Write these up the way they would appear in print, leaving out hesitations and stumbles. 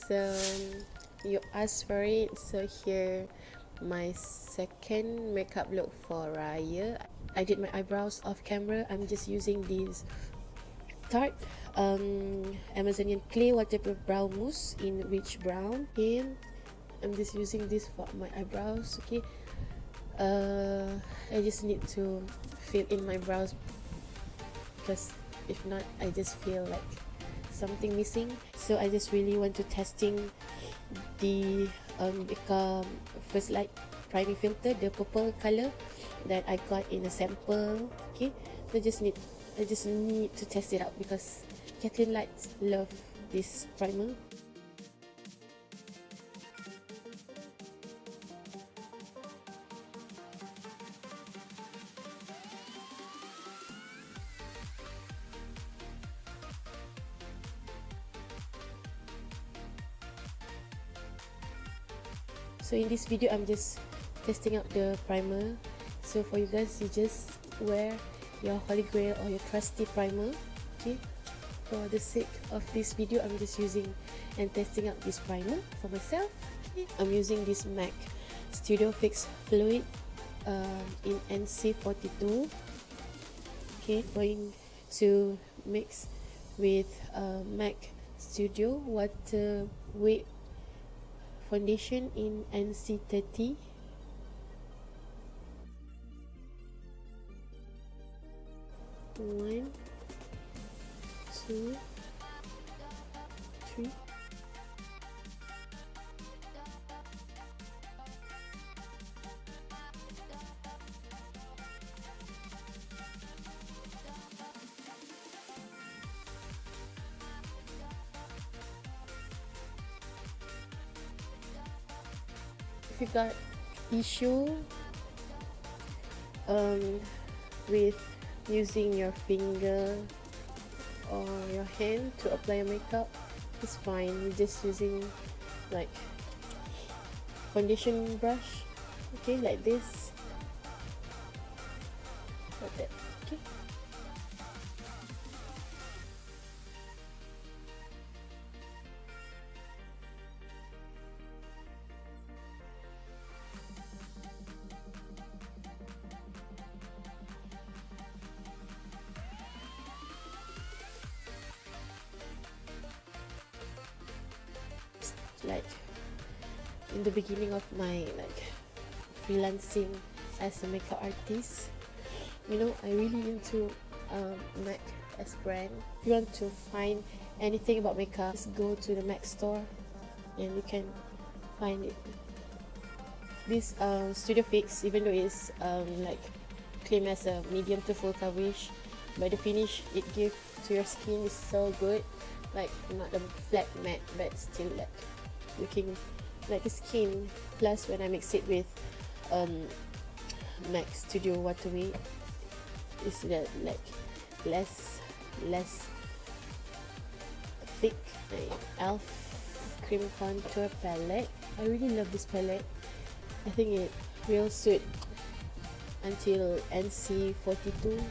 So you asked for it, so here my second makeup look for Raya. I did my eyebrows off camera. I'm just using this Tarte Amazonian clay waterproof brow mousse in rich brown. Okay, I'm just using this for my eyebrows. Okay, I just need to fill in my brows because if not I just feel like something missing. So I just really want to testing the First Light priming filter, the purple color that I got in a sample. Okay, I just need to test it out because Kathleen Lights love this primer. So in this video I'm just testing out the primer. So for you guys, you just wear your Holy Grail or your trusty primer. Okay, for the sake of this video I'm just using and testing out this primer for myself. Okay, I'm using this MAC Studio Fix Fluid in NC42. Okay, going to mix with MAC Studio Water Weight Foundation in NC30. One, two, three. If you got issue with using your finger or your hand to apply your makeup, it's fine. You're just using like foundation brush, okay, like this, like that. Okay, like in the beginning of my like freelancing as a makeup artist, you know, I really into MAC as brand. If you want to find anything about makeup, just go to the MAC store and you can find it. This Studio Fix, even though it's like claimed as a medium to full coverage, but the finish it gives to your skin is so good. Like not a flat matte, but still like looking like a skin. Plus when I mix it with MAC Studio Water Weight, it's like less thick. Like e.l.f. cream contour palette. I really love this palette. I think it will suit until NC42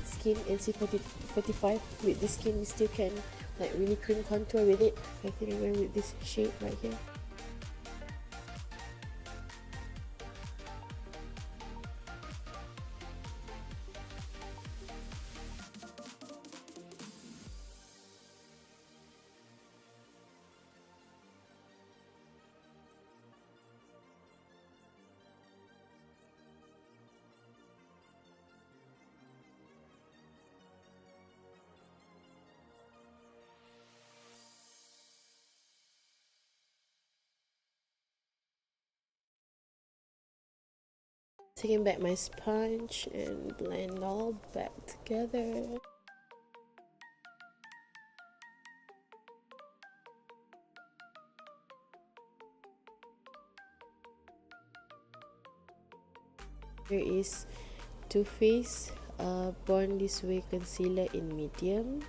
skin. NC45 with this skin you still can like really cream contour with it. I think I'm going with this shade right here. Taking back my sponge and blend all back together. Here is Too Faced Born This Way concealer in medium.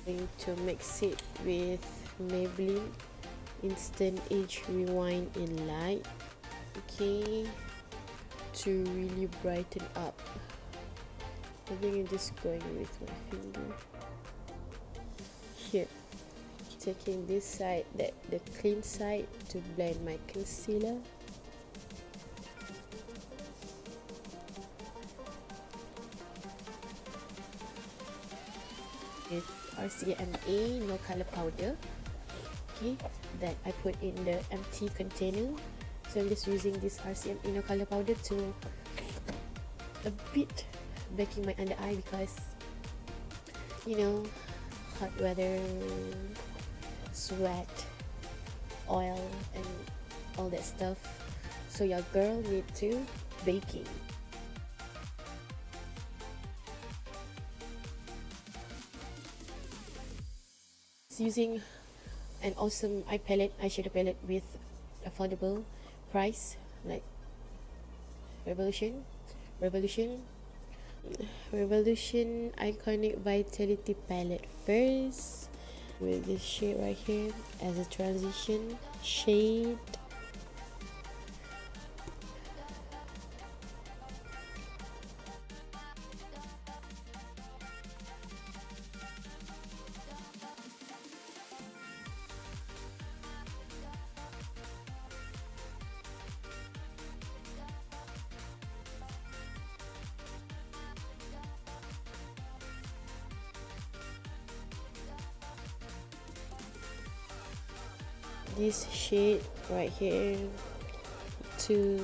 Going to mix it with Maybelline Instant Age Rewind in light. Okay, to really brighten up. I think I'm just going with my finger here, taking this side, the clean side, to blend my concealer. With RCMA no color powder, okay, that I put in the empty container. So I'm just using this RCMA no color powder to a bit baking my under eye, because you know, hot weather, sweat, oil and all that stuff, so your girl need to baking. Using an awesome eyeshadow palette with affordable price, like Revolution Iconic Vitality Palette first, with this shade right here as a transition shade. This shade right here to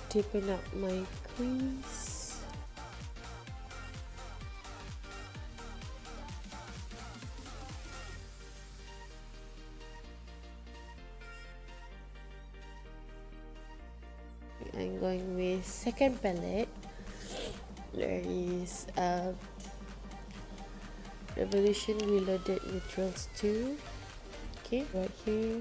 deepen up my crease. I'm going with second palette. There is Revolution Reloaded Neutrals 2. Okay, right here.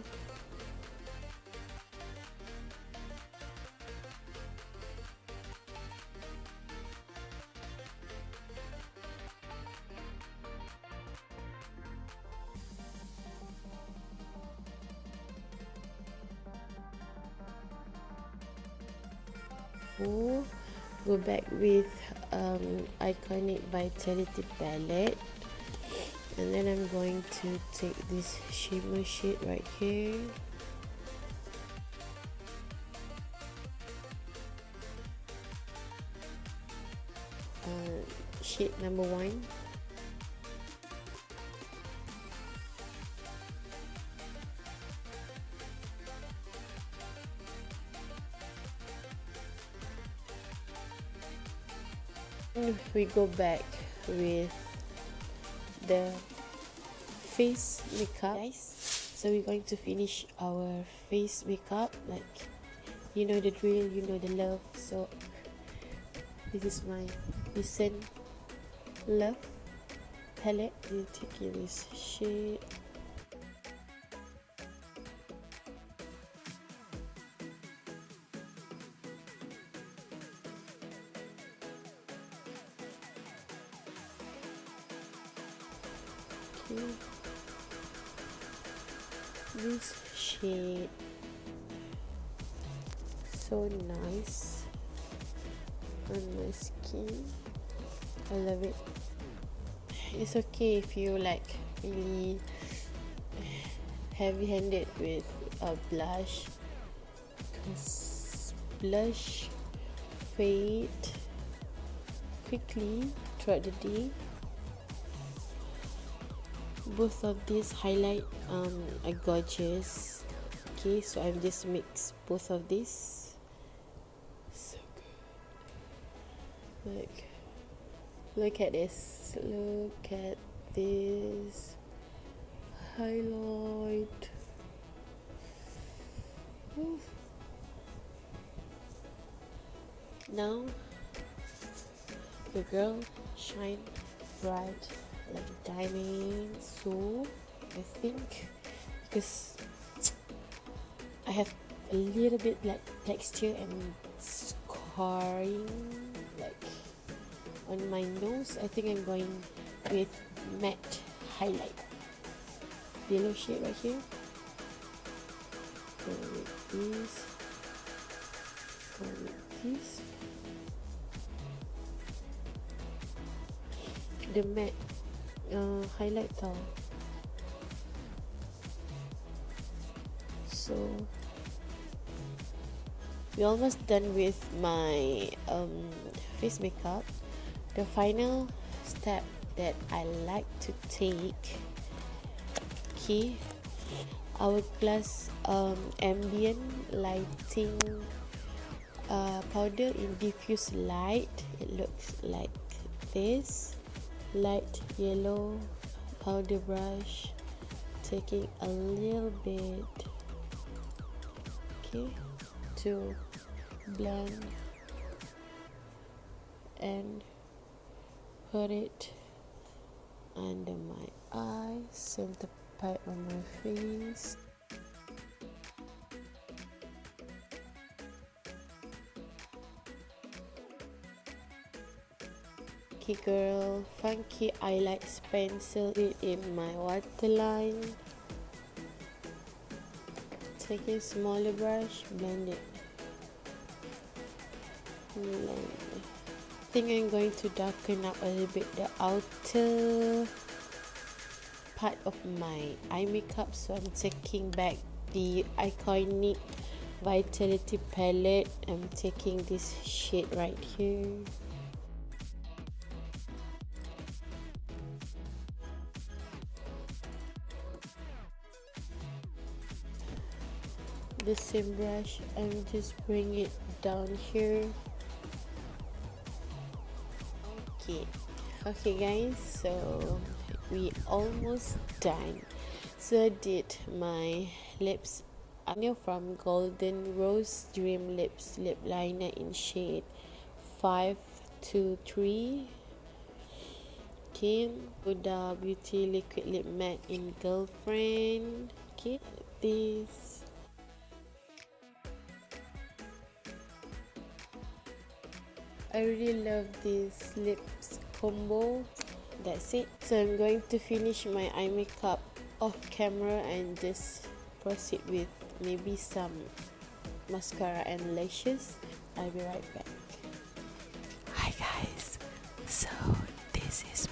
Go back with Iconic Vitality Palette, and then I'm going to take this shimmer shade right here. Shade number 1. We go back with the face makeup, guys. So we're going to finish our face makeup, like you know the drill, you know the love. So this is my Listen Love palette. We're taking this shade. This shade, so nice on my skin. I love it. It's okay if you like really heavy-handed with a blush, because blush fade quickly throughout the day. Both of these highlight are gorgeous. Okay, so I've just mixed both of these. So good. Like, look at this. Look at this highlight. Ooh. Now the girl shine bright like a diamond. So I think, because I have a little bit like texture and scarring like on my nose, I think I'm going with matte highlight, yellow shade right here. Go with this, with this. The matte highlighter. So we're almost done with my face makeup. The final step that I like to take, okay, Hourglass ambient lighting powder in diffuse light. It looks like this. Light yellow powder brush, taking a little bit, okay, to blend and put it under my eye, center part of my face. Okay girl, funky highlight pencil it in my waterline. Take a smaller brush, blend it. Blend. I think I'm going to darken up a little bit the outer part of my eye makeup, so I'm taking back the iconic Vitality palette. I'm taking this shade right here. The same brush, I'm just bring it down here. Okay guys, so we almost done. So I did my lips from Golden Rose Dream Lips lip liner in shade 523. Okay, Huda Beauty liquid lip matte in Girlfriend. Okay, this. I really love this lips combo. That's it. So I'm going to finish my eye makeup off camera and just proceed with maybe some mascara and lashes. I'll be right back. Hi guys, so this is